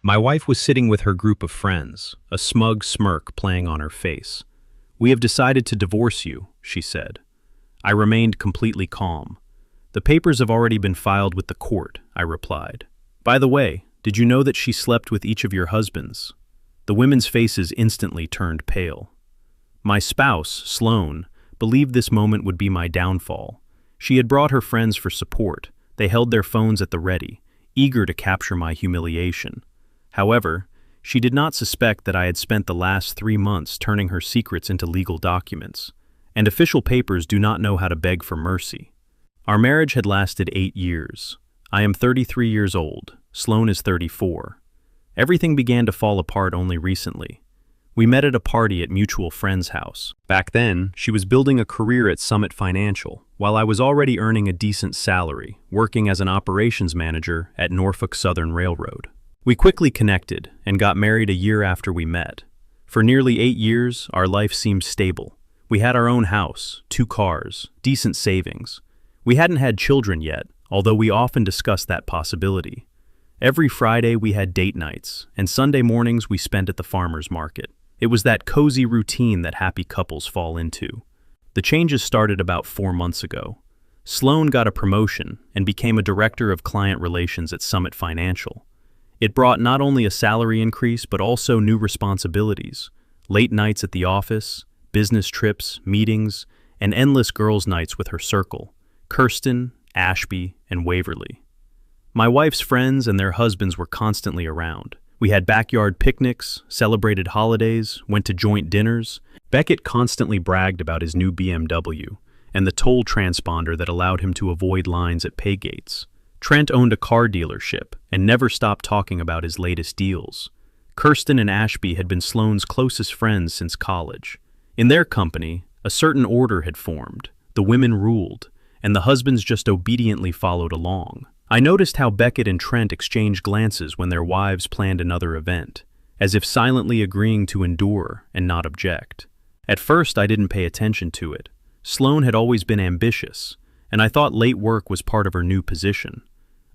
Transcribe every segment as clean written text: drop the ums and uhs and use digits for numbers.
My wife was sitting with her group of friends, a smug smirk playing on her face. "We have decided to divorce you," she said. I remained completely calm. "The papers have already been filed with the court," I replied. "By the way, did you know that she slept with each of your husbands?" The women's faces instantly turned pale. My spouse, Sloan, believed this moment would be my downfall. She had brought her friends for support. They held their phones at the ready, eager to capture my humiliation. However, she did not suspect that I had spent the last 3 months turning her secrets into legal documents, and official papers do not know how to beg for mercy. Our marriage had lasted 8 years. I am 33 years old. Sloan is 34. Everything began to fall apart only recently. We met at a party at mutual friend's house. Back then, she was building a career at Summit Financial, while I was already earning a decent salary, working as an operations manager at Norfolk Southern Railroad. We quickly connected and got married a year after we met. For nearly 8 years, our life seemed stable. We had our own house, 2 cars, decent savings. We hadn't had children yet, although we often discussed that possibility. Every Friday we had date nights, and Sunday mornings we spent at the farmer's market. It was that cozy routine that happy couples fall into. The changes started about 4 months ago. Sloan got a promotion and became a director of client relations at Summit Financial. It brought not only a salary increase but also new responsibilities: late nights at the office, business trips, meetings, and endless girls' nights with her circle: Kirsten, Ashby, and Waverly. My wife's friends and their husbands were constantly around. We had backyard picnics, celebrated holidays, went to joint dinners. Beckett constantly bragged about his new BMW and the toll transponder that allowed him to avoid lines at pay gates. Trent owned a car dealership and never stopped talking about his latest deals. Kirsten and Ashby had been Sloan's closest friends since college. In their company, a certain order had formed. The women ruled, and the husbands just obediently followed along. I noticed how Beckett and Trent exchanged glances when their wives planned another event, as if silently agreeing to endure and not object. At first, I didn't pay attention to it. Sloan had always been ambitious, and I thought late work was part of her new position.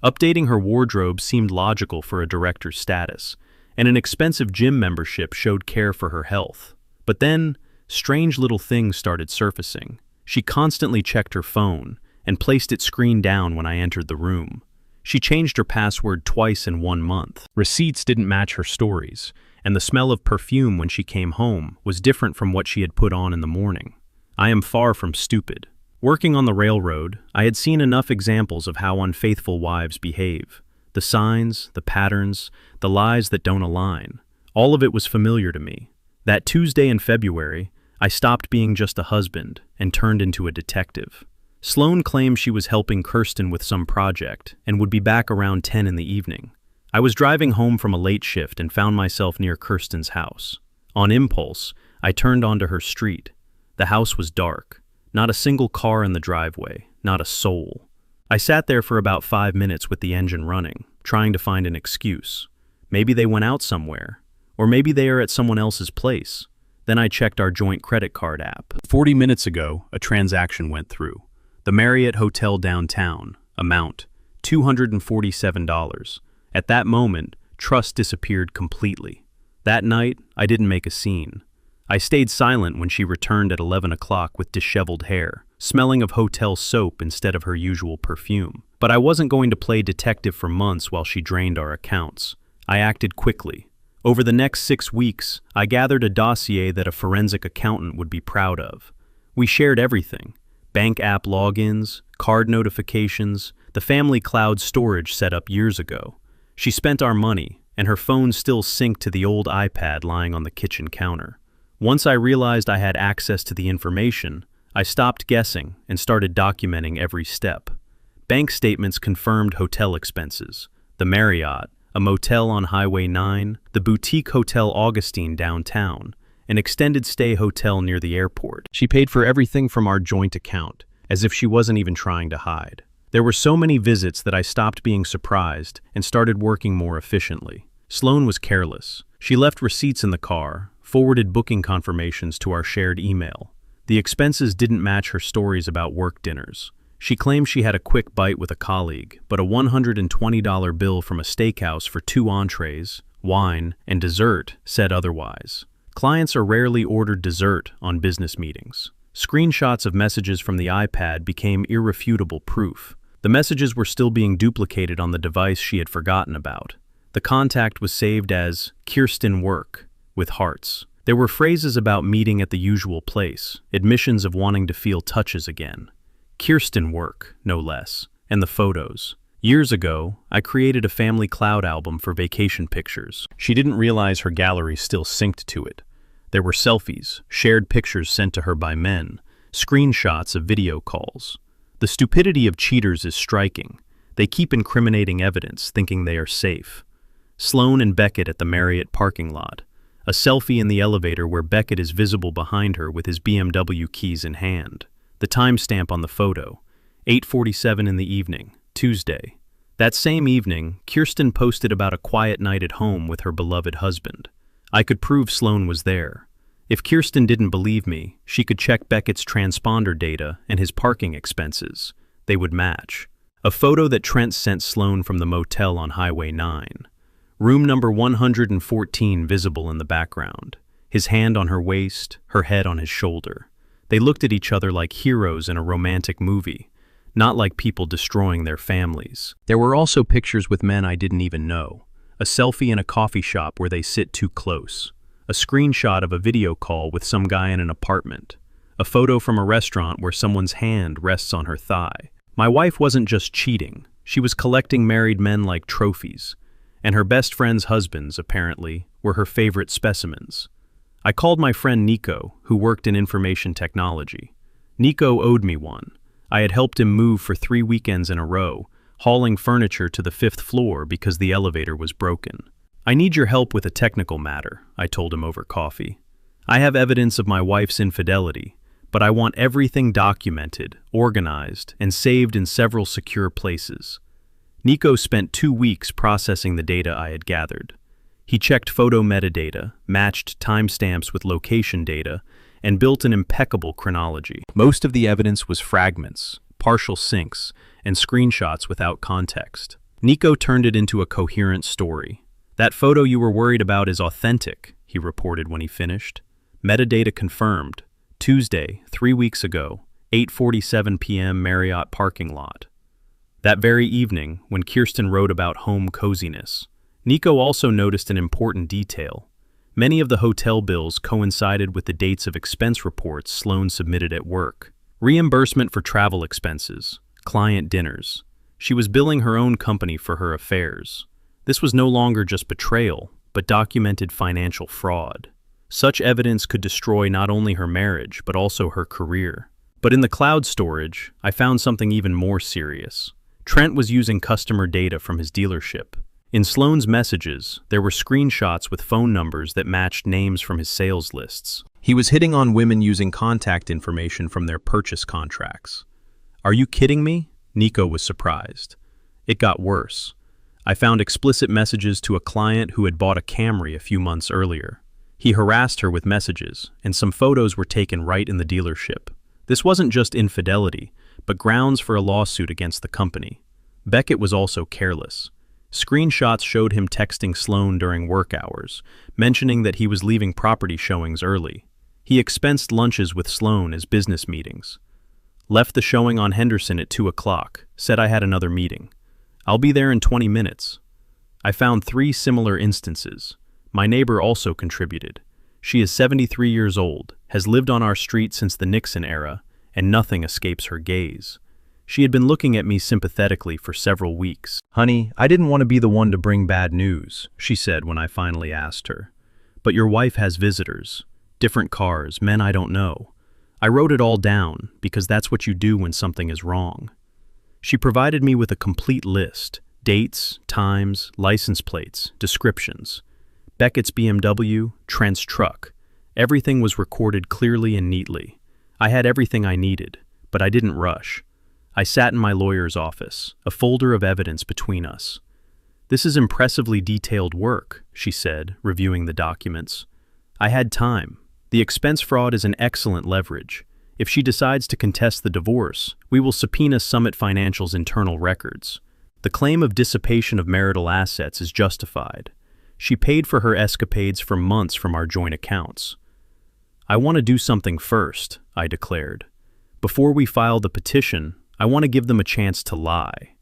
Updating her wardrobe seemed logical for a director's status, and an expensive gym membership showed care for her health. But then, strange little things started surfacing. She constantly checked her phone and placed its screen down when I entered the room. She changed her password twice in 1 month. Receipts didn't match her stories, and the smell of perfume when she came home was different from what she had put on in the morning. I am far from stupid. Working on the railroad, I had seen enough examples of how unfaithful wives behave. The signs, the patterns, the lies that don't align. All of it was familiar to me. That Tuesday in February, I stopped being just a husband and turned into a detective. Sloan claimed she was helping Kirsten with some project and would be back around 10 in the evening. I was driving home from a late shift and found myself near Kirsten's house. On impulse, I turned onto her street. The house was dark. Not a single car in the driveway, not a soul. I sat there for about 5 minutes with the engine running, trying to find an excuse. Maybe they went out somewhere, or maybe they are at someone else's place. Then I checked our joint credit card app. 40 minutes ago, a transaction went through. The Marriott Hotel downtown, amount $247. At that moment, trust disappeared completely. That night, I didn't make a scene. I stayed silent when she returned at 11 o'clock with disheveled hair, smelling of hotel soap instead of her usual perfume. But I wasn't going to play detective for months while she drained our accounts. I acted quickly. Over the next 6 weeks, I gathered a dossier that a forensic accountant would be proud of. We shared everything: bank app logins, card notifications, the family cloud storage set up years ago. She spent our money, and her phone still synced to the old iPad lying on the kitchen counter. Once I realized I had access to the information, I stopped guessing and started documenting every step. Bank statements confirmed hotel expenses: the Marriott, a motel on Highway 9, the boutique Hotel Augustine downtown, an extended stay hotel near the airport. She paid for everything from our joint account, as if she wasn't even trying to hide. There were so many visits that I stopped being surprised and started working more efficiently. Sloan was careless. She left receipts in the car, forwarded booking confirmations to our shared email. The expenses didn't match her stories about work dinners. She claimed she had a quick bite with a colleague, but a $120 bill from a steakhouse for 2 entrees, wine, and dessert said otherwise. Clients are rarely ordered dessert on business meetings. Screenshots of messages from the iPad became irrefutable proof. The messages were still being duplicated on the device she had forgotten about. The contact was saved as Kirsten work, with hearts. There were phrases about meeting at the usual place, admissions of wanting to feel touches again. Kirsten work, no less, and the photos. Years ago, I created a family cloud album for vacation pictures. She didn't realize her gallery still synced to it. There were selfies, shared pictures sent to her by men, screenshots of video calls. The stupidity of cheaters is striking. They keep incriminating evidence, thinking they are safe. Sloan and Beckett at the Marriott parking lot. A selfie in the elevator where Beckett is visible behind her with his BMW keys in hand. The timestamp on the photo, 8:47 in the evening, Tuesday. That same evening, Kirsten posted about a quiet night at home with her beloved husband. I could prove Sloan was there. If Kirsten didn't believe me, she could check Beckett's transponder data and his parking expenses. They would match. A photo that Trent sent Sloan from the motel on Highway 9. Room number 114 visible in the background. His hand on her waist, her head on his shoulder. They looked at each other like heroes in a romantic movie, not like people destroying their families. There were also pictures with men I didn't even know. A selfie in a coffee shop where they sit too close. A screenshot of a video call with some guy in an apartment. A photo from a restaurant where someone's hand rests on her thigh. My wife wasn't just cheating. She was collecting married men like trophies. And her best friend's husbands, apparently, were her favorite specimens. I called my friend Nico, who worked in information technology. Nico owed me one. I had helped him move for 3 weekends in a row, hauling furniture to the 5th floor because the elevator was broken. I need your help with a technical matter, I told him over coffee. I have evidence of my wife's infidelity, but I want everything documented, organized, and saved in several secure places. Nico spent 2 weeks processing the data I had gathered. He checked photo metadata, matched timestamps with location data, and built an impeccable chronology. Most of the evidence was fragments, partial syncs, and screenshots without context. Nico turned it into a coherent story. That photo you were worried about is authentic, he reported when he finished. Metadata confirmed. Tuesday, 3 weeks ago, 8:47 p.m. Marriott parking lot. That very evening, when Kirsten wrote about home coziness, Nico also noticed an important detail. Many of the hotel bills coincided with the dates of expense reports Sloan submitted at work. Reimbursement for travel expenses, client dinners. She was billing her own company for her affairs. This was no longer just betrayal, but documented financial fraud. Such evidence could destroy not only her marriage, but also her career. But in the cloud storage, I found something even more serious. Trent was using customer data from his dealership. In Sloan's messages, there were screenshots with phone numbers that matched names from his sales lists. He was hitting on women using contact information from their purchase contracts. Are you kidding me? Nico was surprised. It got worse. I found explicit messages to a client who had bought a Camry a few months earlier. He harassed her with messages, and some photos were taken right in the dealership. This wasn't just infidelity, but grounds for a lawsuit against the company. Beckett was also careless. Screenshots showed him texting Sloan during work hours, mentioning that he was leaving property showings early. He expensed lunches with Sloan as business meetings. Left the showing on Henderson at 2 o'clock, said I had another meeting. I'll be there in 20 minutes. I found 3 similar instances. My neighbor also contributed. She is 73 years old, has lived on our street since the Nixon era, and nothing escapes her gaze. She had been looking at me sympathetically for several weeks. Honey, I didn't want to be the one to bring bad news, she said when I finally asked her. But your wife has visitors. Different cars, men I don't know. I wrote it all down because that's what you do when something is wrong. She provided me with a complete list. Dates, times, license plates, descriptions. Beckett's BMW, Trent's truck. Everything was recorded clearly and neatly. I had everything I needed, but I didn't rush. I sat in my lawyer's office, a folder of evidence between us. This is impressively detailed work, she said, reviewing the documents. I had time. The expense fraud is an excellent leverage. If she decides to contest the divorce, we will subpoena Summit Financial's internal records. The claim of dissipation of marital assets is justified. She paid for her escapades for months from our joint accounts. "I want to do something first," I declared. "Before we file the petition, I want to give them a chance to lie."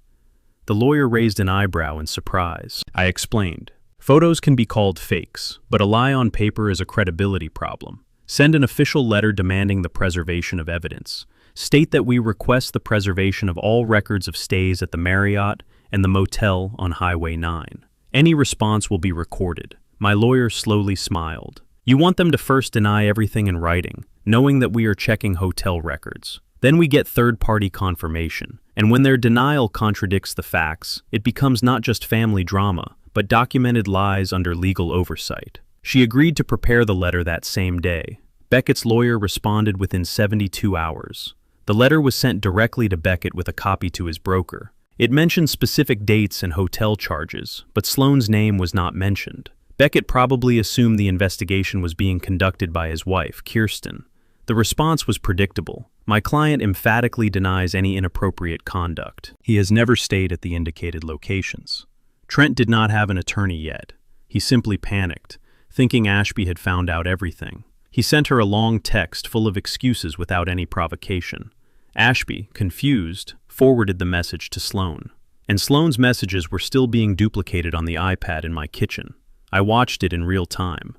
The lawyer raised an eyebrow in surprise. I explained. "Photos can be called fakes, but a lie on paper is a credibility problem. Send an official letter demanding the preservation of evidence. State that we request the preservation of all records of stays at the Marriott and the motel on Highway 9. Any response will be recorded." My lawyer slowly smiled. "You want them to first deny everything in writing, knowing that we are checking hotel records. Then we get third-party confirmation, and when their denial contradicts the facts, it becomes not just family drama, but documented lies under legal oversight." She agreed to prepare the letter that same day. Beckett's lawyer responded within 72 hours. The letter was sent directly to Beckett with a copy to his broker. It mentioned specific dates and hotel charges, but Sloan's name was not mentioned. Beckett probably assumed the investigation was being conducted by his wife, Kirsten. The response was predictable. My client emphatically denies any inappropriate conduct. He has never stayed at the indicated locations. Trent did not have an attorney yet. He simply panicked, thinking Ashby had found out everything. He sent her a long text full of excuses without any provocation. Ashby, confused, forwarded the message to Sloan. And Sloan's messages were still being duplicated on the iPad in my kitchen. I watched it in real time.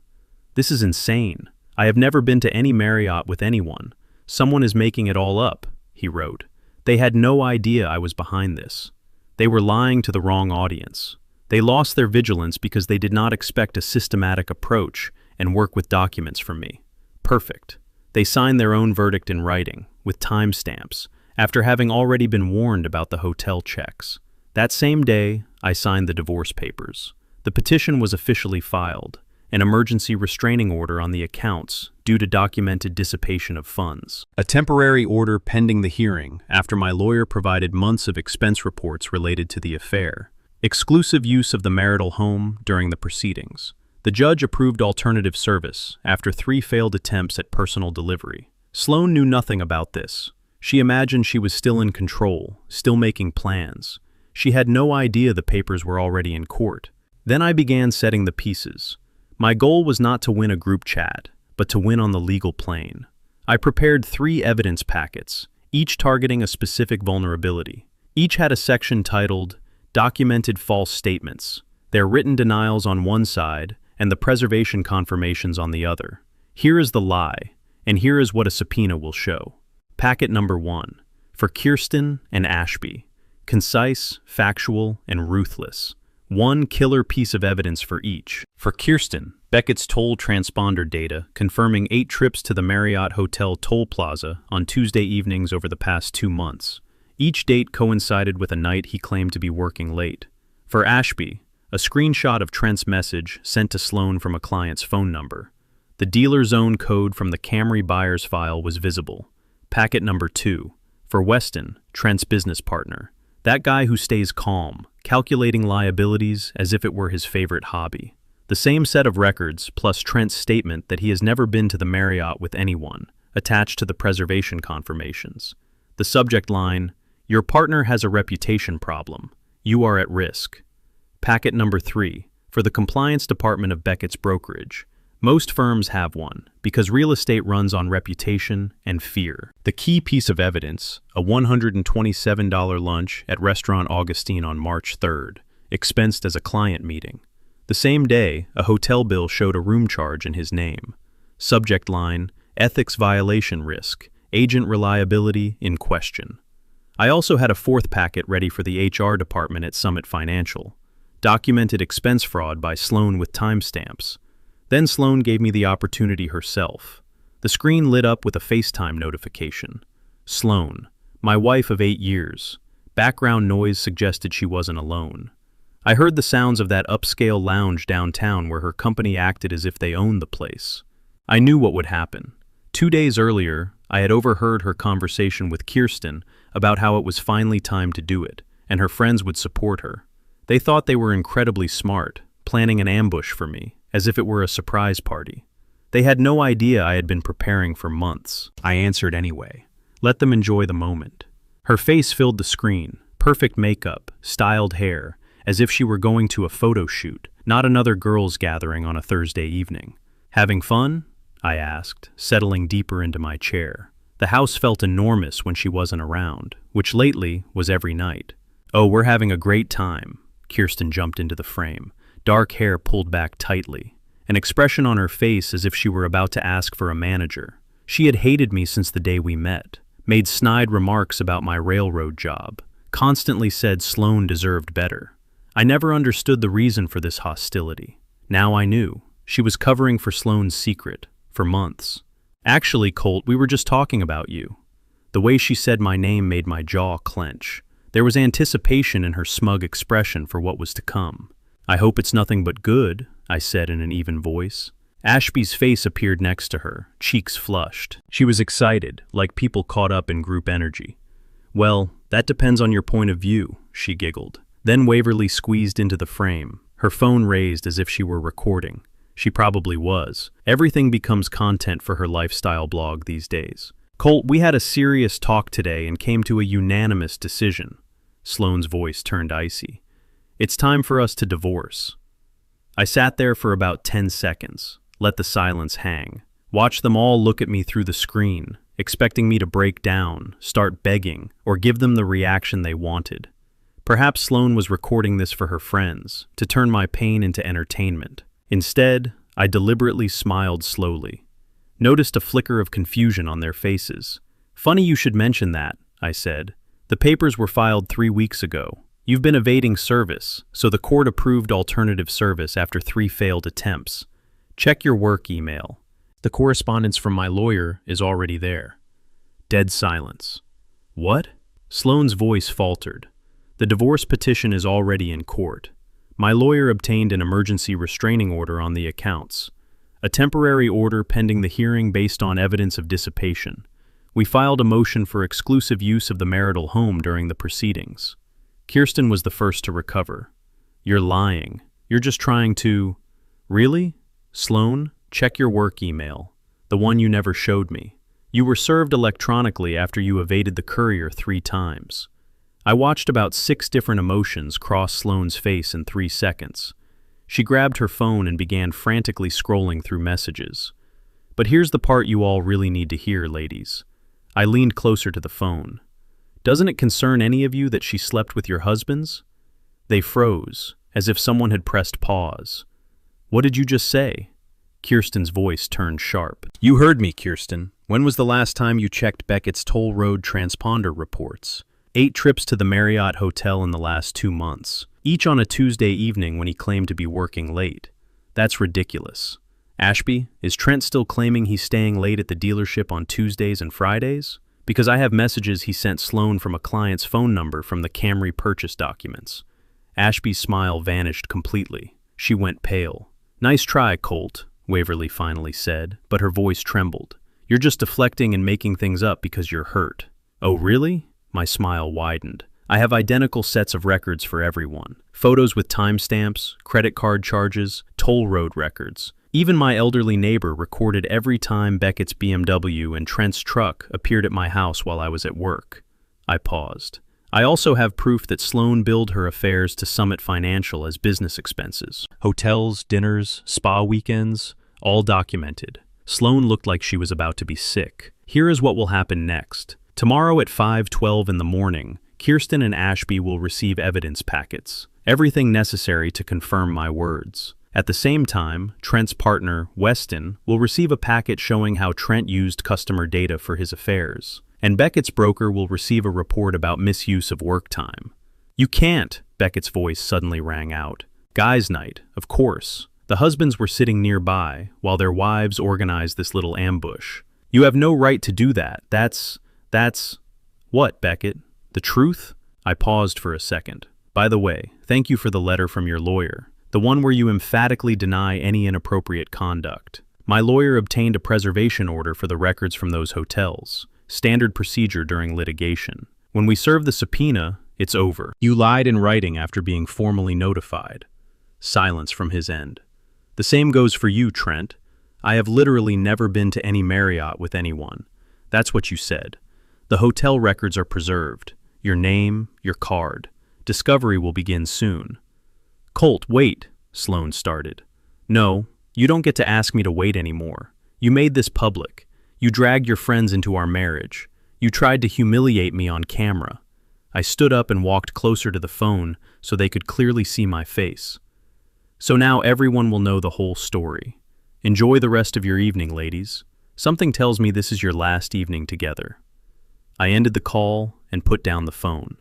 "This is insane. I have never been to any Marriott with anyone. Someone is making it all up," he wrote. "They had no idea I was behind this. They were lying to the wrong audience. They lost their vigilance because they did not expect a systematic approach and work with documents from me. Perfect. They signed their own verdict in writing, with timestamps, after having already been warned about the hotel checks. That same day, I signed the divorce papers. The petition was officially filed, an emergency restraining order on the accounts due to documented dissipation of funds. A temporary order pending the hearing after my lawyer provided months of expense reports related to the affair. Exclusive use of the marital home during the proceedings. The judge approved alternative service after 3 failed attempts at personal delivery. Sloan knew nothing about this. She imagined she was still in control, still making plans. She had no idea the papers were already in court. Then I began setting the pieces. My goal was not to win a group chat, but to win on the legal plane. I prepared 3 evidence packets, each targeting a specific vulnerability. Each had a section titled, "Documented False Statements," their written denials on one side and the preservation confirmations on the other. Here is the lie, and here is what a subpoena will show. Packet number 1, for Kirsten and Ashby. Concise, factual, and ruthless. 1 killer piece of evidence for each. For Kirsten, Beckett's toll transponder data confirming 8 trips to the Marriott Hotel toll plaza on Tuesday evenings over the past 2 months. Each date coincided with a night he claimed to be working late. For Ashby, a screenshot of Trent's message sent to Sloan from a client's phone number. The dealer's own code from the Camry buyer's file was visible. Packet number 2, for Weston, Trent's business partner. That guy who stays calm, calculating liabilities as if it were his favorite hobby. The same set of records, plus Trent's statement that he has never been to the Marriott with anyone, attached to the preservation confirmations. The subject line, "Your partner has a reputation problem. You are at risk." Packet number 3, for the compliance department of Beckett's brokerage. Most firms have one, because real estate runs on reputation and fear. The key piece of evidence, a $127 lunch at Restaurant Augustine on March 3rd, expensed as a client meeting. The same day, a hotel bill showed a room charge in his name. Subject line, "Ethics violation risk, agent reliability in question." I also had a 4th packet ready for the HR department at Summit Financial. Documented expense fraud by Sloan with timestamps. Then Sloan gave me the opportunity herself. The screen lit up with a FaceTime notification. Sloan, my wife of 8 years. Background noise suggested she wasn't alone. I heard the sounds of that upscale lounge downtown where her company acted as if they owned the place. I knew what would happen. 2 days earlier, I had overheard her conversation with Kirsten about how it was finally time to do it, and her friends would support her. They thought they were incredibly smart, planning an ambush for me, as if it were a surprise party. They had no idea I had been preparing for months. I answered anyway. Let them enjoy the moment. Her face filled the screen, perfect makeup, styled hair, as if she were going to a photo shoot, not another girls' gathering on a Thursday evening. Having fun? I asked, settling deeper into my chair. The house felt enormous when she wasn't around, which lately was every night. Oh, we're having a great time. Kirsten jumped into the frame, dark hair pulled back tightly, an expression on her face as if she were about to ask for a manager. She had hated me since the day we met, made snide remarks about my railroad job, constantly said Sloan deserved better. I never understood the reason for this hostility. Now I knew. She was covering for Sloan's secret, for months. Actually, Colt, we were just talking about you. The way she said my name made my jaw clench. There was anticipation in her smug expression for what was to come. I hope it's nothing but good, I said in an even voice. Ashby's face appeared next to her, cheeks flushed. She was excited, like people caught up in group energy. Well, that depends on your point of view, she giggled. Then Waverly squeezed into the frame, her phone raised as if she were recording. She probably was. Everything becomes content for her lifestyle blog these days. Colt, we had a serious talk today and came to a unanimous decision. Sloan's voice turned icy. It's time for us to divorce. I sat there for about 10 seconds, let the silence hang, watched them all look at me through the screen, expecting me to break down, start begging, or give them the reaction they wanted. Perhaps Sloan was recording this for her friends, to turn my pain into entertainment. Instead, I deliberately smiled slowly. Noticed a flicker of confusion on their faces. Funny you should mention that, I said. The papers were filed 3 weeks ago. You've been evading service, so the court approved alternative service after 3 failed attempts. Check your work email. The correspondence from my lawyer is already there. Dead silence. What? Sloan's voice faltered. The divorce petition is already in court. My lawyer obtained an emergency restraining order on the accounts, a temporary order pending the hearing based on evidence of dissipation. We filed a motion for exclusive use of the marital home during the proceedings. Kirsten was the first to recover. You're lying. You're just trying to... Really? Sloan, check your work email, the one you never showed me. You were served electronically after you evaded the courier 3 times. I watched about 6 different emotions cross Sloan's face in 3 seconds. She grabbed her phone and began frantically scrolling through messages. But here's the part you all really need to hear, ladies. I leaned closer to the phone. Doesn't it concern any of you that she slept with your husbands? They froze, as if someone had pressed pause. What did you just say? Kirsten's voice turned sharp. You heard me, Kirsten. When was the last time you checked Beckett's toll road transponder reports? 8 trips to the Marriott Hotel in the last 2 months, each on a Tuesday evening when he claimed to be working late. That's ridiculous. Ashby, is Trent still claiming he's staying late at the dealership on Tuesdays and Fridays? Because I have messages he sent Sloan from a client's phone number from the Camry purchase documents. Ashby's smile vanished completely. She went pale. Nice try, Colt, Waverly finally said, but her voice trembled. You're just deflecting and making things up because you're hurt. Oh, really? My smile widened. I have identical sets of records for everyone. Photos with timestamps, credit card charges, toll road records. Even my elderly neighbor recorded every time Beckett's BMW and Trent's truck appeared at my house while I was at work. I paused. I also have proof that Sloan billed her affairs to Summit Financial as business expenses. Hotels, dinners, spa weekends, all documented. Sloan looked like she was about to be sick. Here is what will happen next. Tomorrow at 5:12 in the morning, Kirsten and Ashby will receive evidence packets, everything necessary to confirm my words. At the same time, Trent's partner, Weston, will receive a packet showing how Trent used customer data for his affairs, and Beckett's broker will receive a report about misuse of work time. You can't, Beckett's voice suddenly rang out. Guys' night, of course. The husbands were sitting nearby, while their wives organized this little ambush. You have no right to do that. That's... What, Beckett? The truth? I paused for a second. By the way, thank you for the letter from your lawyer. The one where you emphatically deny any inappropriate conduct. My lawyer obtained a preservation order for the records from those hotels. Standard procedure during litigation. When we serve the subpoena, it's over. You lied in writing after being formally notified. Silence from his end. The same goes for you, Trent. I have literally never been to any Marriott with anyone. That's what you said. The hotel records are preserved. Your name, your card. Discovery will begin soon. Colt, wait, Sloan started. No, you don't get to ask me to wait anymore. You made this public. You dragged your friends into our marriage. You tried to humiliate me on camera. I stood up and walked closer to the phone so they could clearly see my face. So now everyone will know the whole story. Enjoy the rest of your evening, ladies. Something tells me this is your last evening together. I ended the call and put down the phone.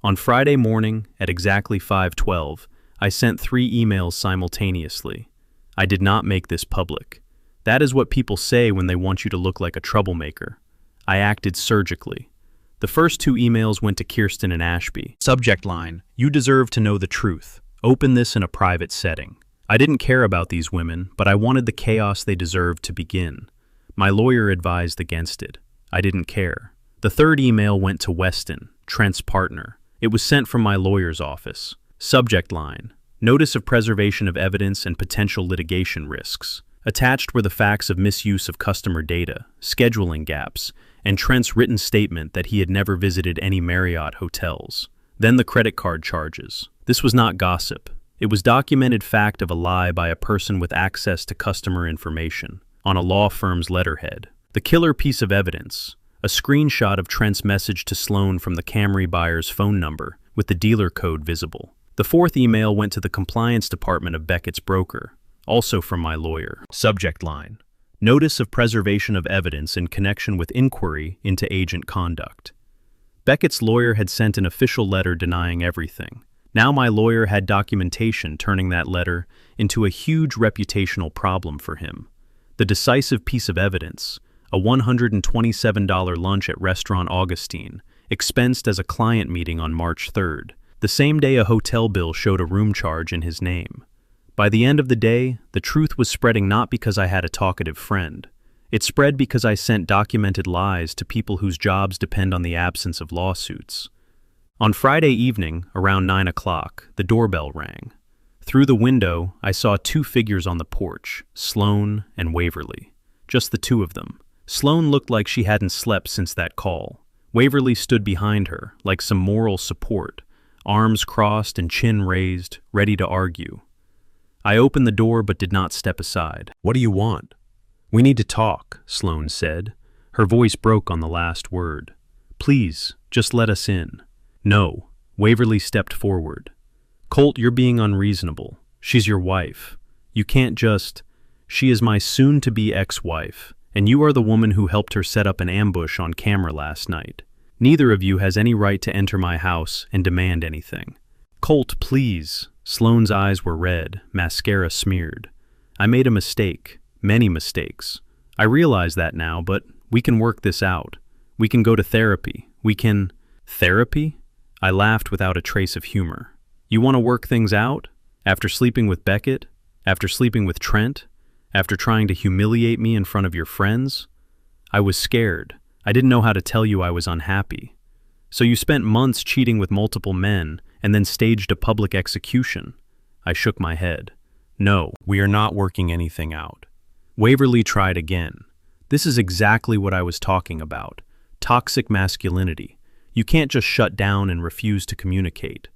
On Friday morning at exactly 5:12, I sent 3 emails simultaneously. I did not make this public. That is what people say when they want you to look like a troublemaker. I acted surgically. The first 2 emails went to Kirsten and Ashby. Subject line, you deserve to know the truth. Open this in a private setting. I didn't care about these women, but I wanted the chaos they deserved to begin. My lawyer advised against it. I didn't care. The third email went to Weston, Trent's partner. It was sent from my lawyer's office. Subject line, notice of preservation of evidence and potential litigation risks. Attached were the facts of misuse of customer data, scheduling gaps, and Trent's written statement that he had never visited any Marriott hotels. Then the credit card charges. This was not gossip. It was documented fact of a lie by a person with access to customer information, on a law firm's letterhead. The killer piece of evidence, a screenshot of Trent's message to Sloan from the Camry buyer's phone number, with the dealer code visible. The fourth email went to the compliance department of Beckett's broker, also from my lawyer. Subject line, notice of preservation of evidence in connection with inquiry into agent conduct. Beckett's lawyer had sent an official letter denying everything. Now my lawyer had documentation turning that letter into a huge reputational problem for him. The decisive piece of evidence, a $127 lunch at Restaurant Augustine, expensed as a client meeting on March 3rd, the same day a hotel bill showed a room charge in his name. By the end of the day, the truth was spreading not because I had a talkative friend. It spread because I sent documented lies to people whose jobs depend on the absence of lawsuits. On Friday evening, around 9 o'clock, the doorbell rang. Through the window, I saw 2 figures on the porch, Sloan and Waverly. Just the 2 of them. Sloan looked like she hadn't slept since that call. Waverly stood behind her, like some moral support, arms crossed and chin raised, ready to argue. I opened the door but did not step aside. "What do you want?" "We need to talk," Sloan said. Her voice broke on the last word. "Please, just let us in." "No." Waverly stepped forward. "Colt, you're being unreasonable. She's your wife. You can't just... She is my soon-to-be ex-wife, and you are the woman who helped her set up an ambush on camera last night. Neither of you has any right to enter my house and demand anything." "Colt, please." Sloan's eyes were red, mascara smeared. "I made a mistake. Many mistakes. I realize that now, but we can work this out. We can go to therapy. We can..." "Therapy?" I laughed without a trace of humor. "You want to work things out? After sleeping with Beckett? After sleeping with Trent? After trying to humiliate me in front of your friends? I was scared. I didn't know how to tell you I was unhappy. So you spent months cheating with multiple men and then staged a public execution." I shook my head. "No, we are not working anything out." Waverly tried again. "This is exactly what I was talking about. Toxic masculinity. You can't just shut down and refuse to communicate."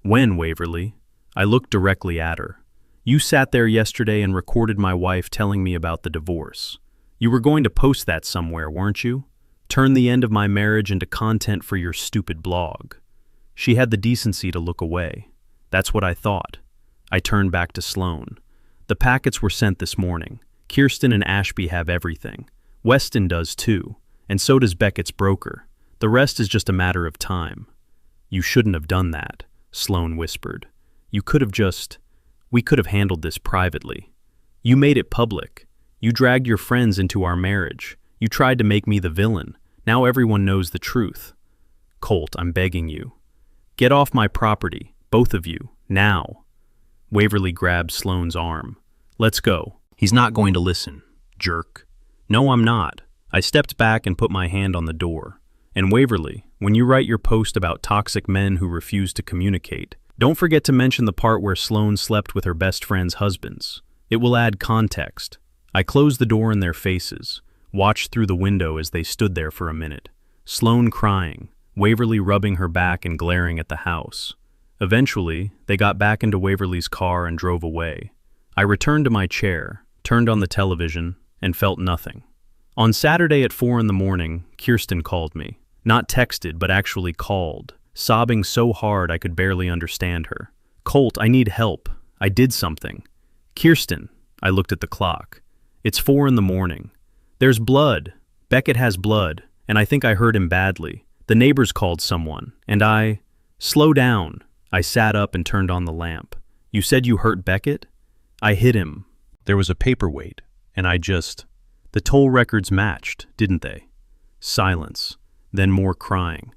"When, Waverly?" I looked directly at her. "You sat there yesterday and recorded my wife telling me about the divorce. You were going to post that somewhere, weren't you? Turn the end of my marriage into content for your stupid blog." She had the decency to look away. That's what I thought. I turned back to Sloan. "The packets were sent this morning. Kirsten and Ashby have everything. Weston does too, and so does Beckett's broker. The rest is just a matter of time." "You shouldn't have done that," Sloan whispered. "You could have just... We could have handled this privately. You made it public. You dragged your friends into our marriage. You tried to make me the villain. Now everyone knows the truth. Colt, I'm begging you. Get off my property, both of you, now." Waverly grabbed Sloan's arm. "Let's go." "He's not going to listen, jerk." "No, I'm not." I stepped back and put my hand on the door. "And Waverly, when you write your post about toxic men who refuse to communicate, don't forget to mention the part where Sloan slept with her best friend's husbands. It will add context." I closed the door in their faces, watched through the window as they stood there for a minute. Sloan crying, Waverly rubbing her back and glaring at the house. Eventually, they got back into Waverly's car and drove away. I returned to my chair, turned on the television, and felt nothing. On Saturday at 4 in the morning, Kirsten called me. Not texted, but actually called, sobbing so hard I could barely understand her. "Colt, I need help. I did something." "Kirsten," I looked at the clock. "It's 4 in the morning. There's blood. Beckett has blood, and I think I hurt him badly. The neighbors called someone, and I—" "Slow down." I sat up and turned on the lamp. "You said you hurt Beckett?" "I hit him. There was a paperweight, and The toll records matched, didn't they?" Silence, then more crying.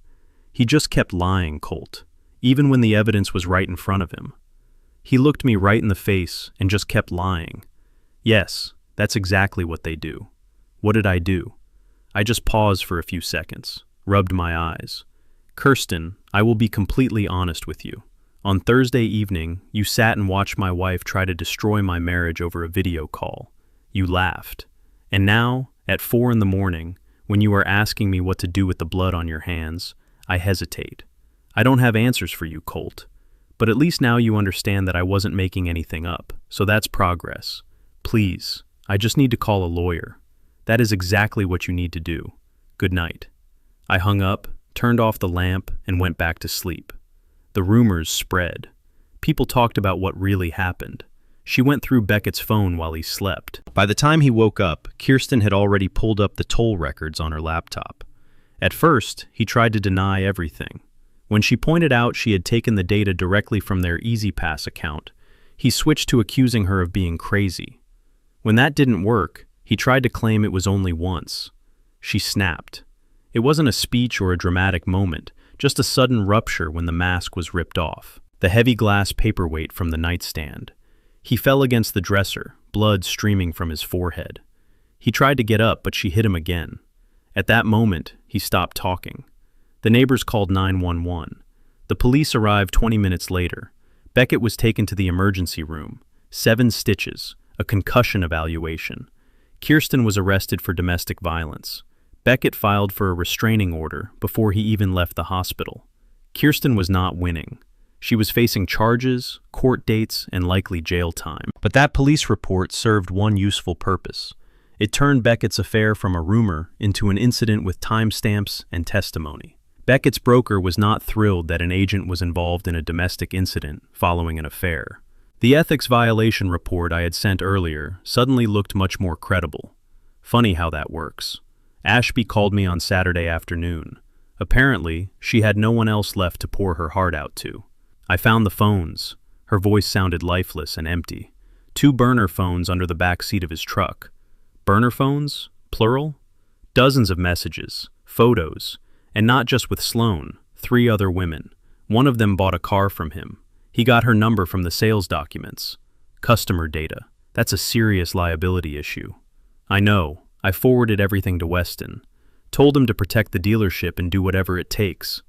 "He just kept lying, Colt, even when the evidence was right in front of him. He looked me right in the face and just kept lying." "Yes, that's exactly what they do." "What did I do?" I just paused for a few seconds, rubbed my eyes. "Kirsten, I will be completely honest with you. On Thursday evening, you sat and watched my wife try to destroy my marriage over a video call. You laughed. And now, at 4 in the morning, when you are asking me what to do with the blood on your hands, I hesitate. I don't have answers for you, Colt. But at least now you understand that I wasn't making anything up, so that's progress. Please, I just need to call a lawyer. That is exactly what you need to do. Good night." I hung up, turned off the lamp, and went back to sleep. The rumors spread. People talked about what really happened. She went through Beckett's phone while he slept. By the time he woke up, Kirsten had already pulled up the toll records on her laptop. At first, he tried to deny everything. When she pointed out she had taken the data directly from their EasyPass account, he switched to accusing her of being crazy. When that didn't work, he tried to claim it was only once. She snapped. It wasn't a speech or a dramatic moment, just a sudden rupture when the mask was ripped off. The heavy glass paperweight from the nightstand. He fell against the dresser, blood streaming from his forehead. He tried to get up, but she hit him again. At that moment, he stopped talking. The neighbors called 911. The police arrived 20 minutes later. Beckett was taken to the emergency room. 7 stitches, a concussion evaluation. Kirsten was arrested for domestic violence. Beckett filed for a restraining order before he even left the hospital. Kirsten was not winning. She was facing charges, court dates, and likely jail time. But that police report served one useful purpose. It turned Beckett's affair from a rumor into an incident with timestamps and testimony. Beckett's broker was not thrilled that an agent was involved in a domestic incident following an affair. The ethics violation report I had sent earlier suddenly looked much more credible. Funny how that works. Ashby called me on Saturday afternoon. Apparently, she had no one else left to pour her heart out to. I found the phones. Her voice sounded lifeless and empty. 2 burner phones under the back seat of his truck. Burner phones? Plural? Dozens of messages, photos, and not just with Sloan, 3 other women. One of them bought a car from him. He got her number from the sales documents. Customer data. That's a serious liability issue. I know. I forwarded everything to Weston. Told him to protect the dealership and do whatever it takes.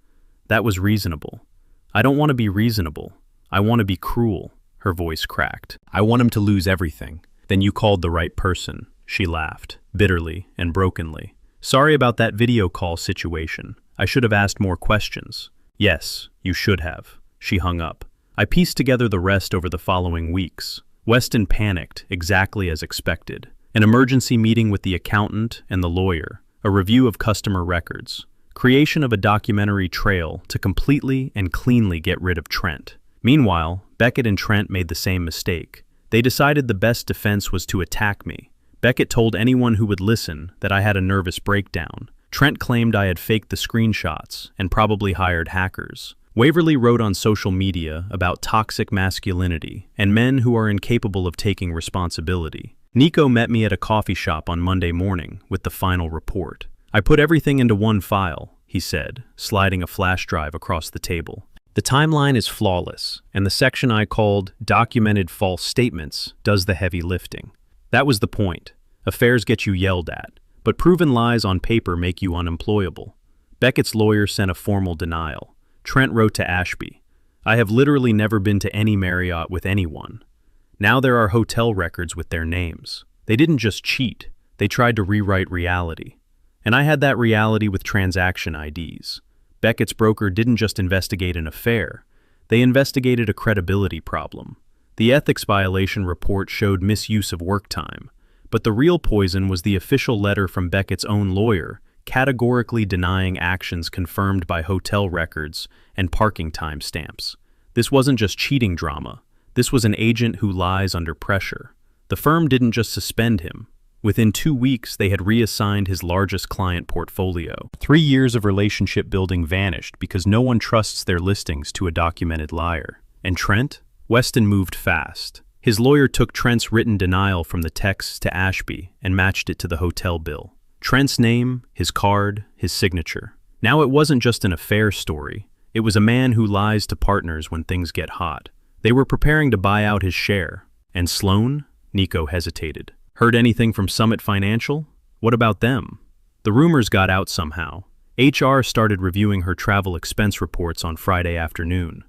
That was reasonable. I don't want to be reasonable. I want to be cruel. Her voice cracked. I want him to lose everything. Then you called the right person. She laughed, bitterly and brokenly. Sorry about that video call situation. I should have asked more questions. Yes, you should have. She hung up. I pieced together the rest over the following weeks. Weston panicked, exactly as expected. An emergency meeting with the accountant and the lawyer. A review of customer records. Creation of a documentary trail to completely and cleanly get rid of Trent. Meanwhile, Beckett and Trent made the same mistake. They decided the best defense was to attack me. Beckett told anyone who would listen that I had a nervous breakdown. Trent claimed I had faked the screenshots and probably hired hackers. Waverly wrote on social media about toxic masculinity and men who are incapable of taking responsibility. Nico met me at a coffee shop on Monday morning with the final report. I put everything into one file, he said, sliding a flash drive across the table. The timeline is flawless, and the section I called Documented False Statements does the heavy lifting. That was the point. Affairs get you yelled at, but proven lies on paper make you unemployable. Beckett's lawyer sent a formal denial. Trent wrote to Ashby, I have literally never been to any Marriott with anyone. Now there are hotel records with their names. They didn't just cheat, they tried to rewrite reality. And I had that reality with transaction IDs. Beckett's broker didn't just investigate an affair. They investigated a credibility problem. The ethics violation report showed misuse of work time, but the real poison was the official letter from Beckett's own lawyer, categorically denying actions confirmed by hotel records and parking time stamps. This wasn't just cheating drama. This was an agent who lies under pressure. The firm didn't just suspend him. Within 2 weeks, they had reassigned his largest client portfolio. 3 years of relationship building vanished because no one trusts their listings to a documented liar. And Trent? Weston moved fast. His lawyer took Trent's written denial from the texts to Ashby and matched it to the hotel bill. Trent's name, his card, his signature. Now it wasn't just an affair story. It was a man who lies to partners when things get hot. They were preparing to buy out his share. And Sloan? Nico hesitated. Heard anything from Summit Financial? What about them? The rumors got out somehow. HR started reviewing her travel expense reports on Friday afternoon.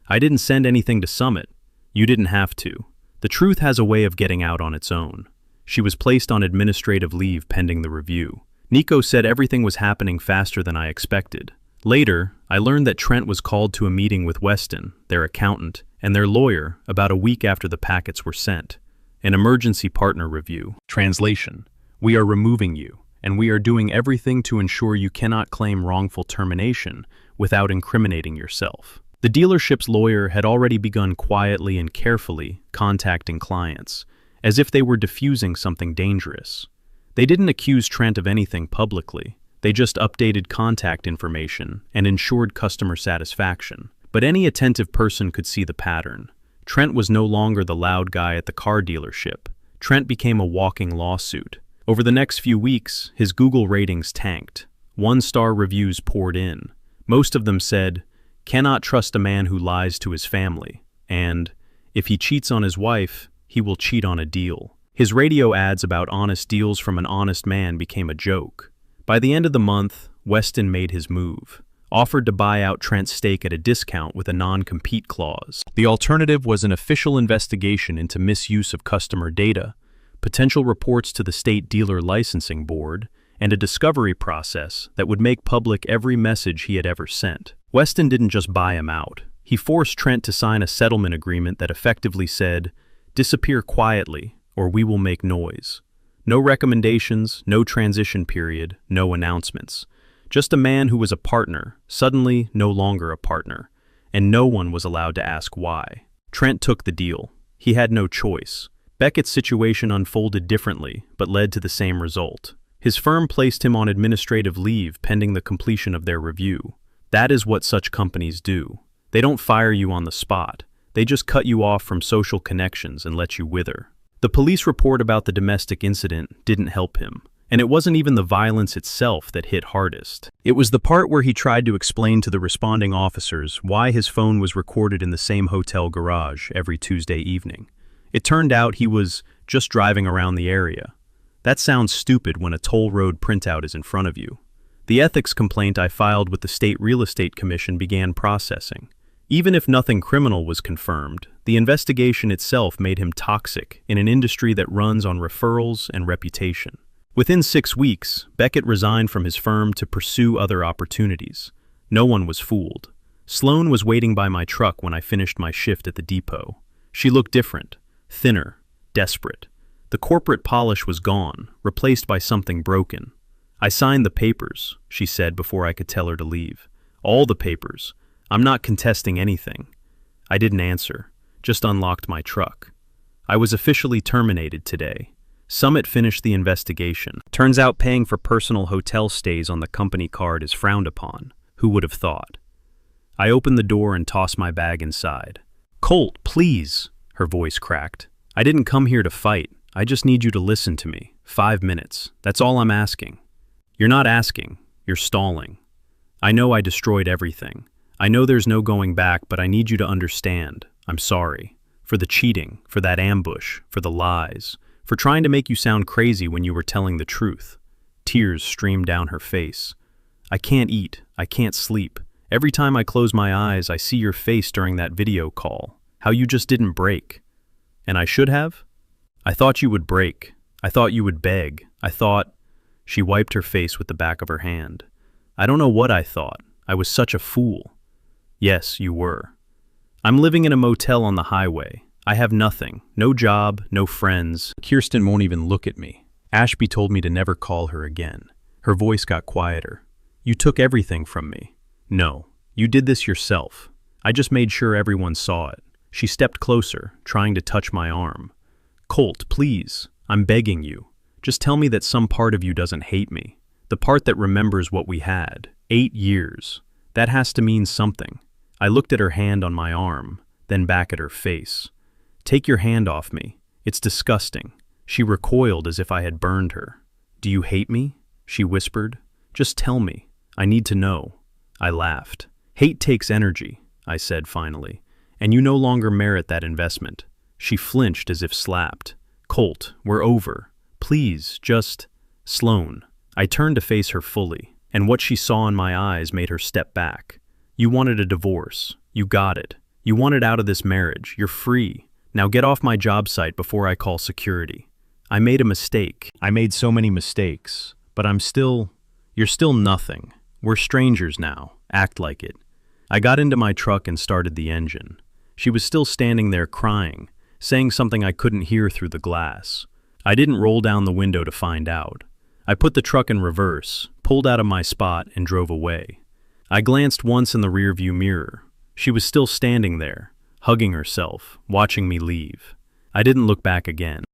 I didn't send anything to Summit. You didn't have to. The truth has a way of getting out on its own. She was placed on administrative leave pending the review. Nico said everything was happening faster than I expected. Later, I learned that Trent was called to a meeting with Weston, their accountant, and their lawyer about a week after the packets were sent. An emergency partner review. Translation: we are removing you, and we are doing everything to ensure you cannot claim wrongful termination without incriminating yourself. The dealership's lawyer had already begun quietly and carefully contacting clients, as if they were diffusing something dangerous. They didn't accuse Trent of anything publicly. They just updated contact information and ensured customer satisfaction. But any attentive person could see the pattern. Trent was no longer the loud guy at the car dealership. Trent became a walking lawsuit. Over the next few weeks, his Google ratings tanked. 1-star reviews poured in. Most of them said, "Cannot trust a man who lies to his family," and "If he cheats on his wife, he will cheat on a deal." His radio ads about honest deals from an honest man became a joke. By the end of the month, Weston made his move. Offered to buy out Trent's stake at a discount with a non-compete clause. The alternative was an official investigation into misuse of customer data, potential reports to the state dealer licensing board, and a discovery process that would make public every message he had ever sent. Weston didn't just buy him out. He forced Trent to sign a settlement agreement that effectively said, "Disappear quietly, or we will make noise." No recommendations, no transition period, no announcements. Just a man who was a partner, suddenly no longer a partner, and no one was allowed to ask why. Trent took the deal. He had no choice. Beckett's situation unfolded differently, but led to the same result. His firm placed him on administrative leave pending the completion of their review. That is what such companies do. They don't fire you on the spot. They just cut you off from social connections and let you wither. The police report about the domestic incident didn't help him. And it wasn't even the violence itself that hit hardest. It was the part where he tried to explain to the responding officers why his phone was recorded in the same hotel garage every Tuesday evening. It turned out he was just driving around the area. That sounds stupid when a toll road printout is in front of you. The ethics complaint I filed with the State Real Estate Commission began processing. Even if nothing criminal was confirmed, the investigation itself made him toxic in an industry that runs on referrals and reputation. Within 6 weeks, Beckett resigned from his firm to pursue other opportunities. No one was fooled. Sloan was waiting by my truck when I finished my shift at the depot. She looked different, thinner, desperate. The corporate polish was gone, replaced by something broken. "I signed the papers," she said before I could tell her to leave. "All the papers. I'm not contesting anything." I didn't answer, just unlocked my truck. I was officially terminated today. Summit finished the investigation. Turns out paying for personal hotel stays on the company card is frowned upon. Who would have thought? I opened the door and tossed my bag inside. "Colt, please," her voice cracked. "I didn't come here to fight. I just need you to listen to me. 5 minutes. That's all I'm asking." "You're not asking. You're stalling. I know I destroyed everything. I know there's no going back, but I need you to understand. I'm sorry. For the cheating, for that ambush, for the lies, for trying to make you sound crazy when you were telling the truth." Tears streamed down her face. "I can't eat. I can't sleep. Every time I close my eyes, I see your face during that video call. How you just didn't break. And I should have? I thought you would break. I thought you would beg. I thought—" She wiped her face with the back of her hand. "I don't know what I thought. I was such a fool." "Yes, you were. I'm living in a motel on the highway. I have nothing. No job, no friends. Kirsten won't even look at me. Ashby told me to never call her again. Her voice got quieter. You took everything from me. No, you did this yourself. I just made sure everyone saw it. She stepped closer, trying to touch my arm. Colt, please, I'm begging you. Just tell me that some part of you doesn't hate me. The part that remembers what we had. 8 years. That has to mean something. I looked at her hand on my arm, then back at her face. Take your hand off me. It's disgusting. She recoiled as if I had burned her. Do you hate me? She whispered. Just tell me. I need to know. I laughed. Hate takes energy, I said finally, and you no longer merit that investment. She flinched as if slapped. Colt, we're over. Please, just... Sloan. I turned to face her fully, and what she saw in my eyes made her step back. You wanted a divorce. You got it. You wanted out of this marriage. You're free. Now get off my job site before I call security. I made a mistake. I made so many mistakes, but you're still nothing. We're strangers now. Act like it. I got into my truck and started the engine. She was still standing there crying, saying something I couldn't hear through the glass. I didn't roll down the window to find out. I put the truck in reverse, pulled out of my spot, and drove away. I glanced once in the rearview mirror. She was still standing there, hugging herself, watching me leave. I didn't look back again.